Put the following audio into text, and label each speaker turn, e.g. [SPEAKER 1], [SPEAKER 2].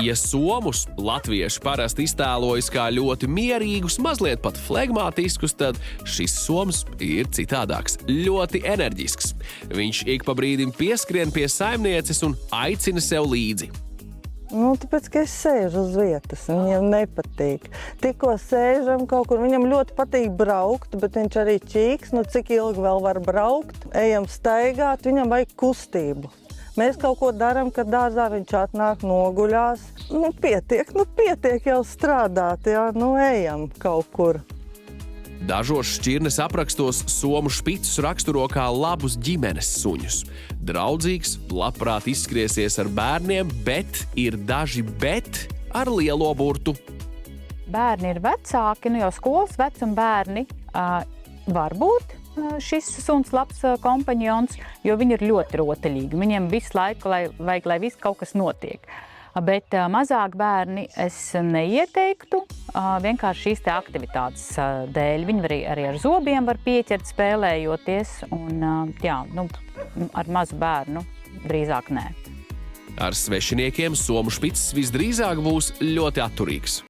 [SPEAKER 1] Ja somus latvieši parasti iztēlojas kā ļoti mierīgus, mazliet pat flegmātiskus, tad šis soms ir citādāks, ļoti enerģisks. Viņš ik pa brīdim pieskrien pie saimnieces un aicina sev līdzi.
[SPEAKER 2] Tāpēc, ka es sēžu uz vietas, viņam nepatīk. Tikko sēžam kaut kur, viņam ļoti patīk braukt, bet viņš arī čīks, cik ilgi vēl var braukt. Ejam staigāt, viņam vajag kustību. Mēs kaut ko daram, kad dārzā viņš atnāk, noguļās. Pietiek jau strādāt, jā, ejam kaut kur.
[SPEAKER 1] Dažos šķirnes aprakstos somu špicus raksturo kā labus ģimenes suņus. Draudzīgs, labprāt izskriesies ar bērniem, bet ir daži bet ar lielo burtu.
[SPEAKER 3] Bērni ir vecāki, jau skolas vecuma bērni. Varbūt šis suns labs kompanjons, jo viņi ir ļoti rotaļīgi. Viņiem visu laiku vajag, lai viss kaut kas notiek. Bet mazāk bērni es neieteiktu, vienkārši šīs te aktivitātes dēļ. Viņi arī ar zobiem var pieķert spēlējoties, un ar mazu bērnu drīzāk nē.
[SPEAKER 1] Ar svešiniekiem somu špicis visdrīzāk būs ļoti atturīgs.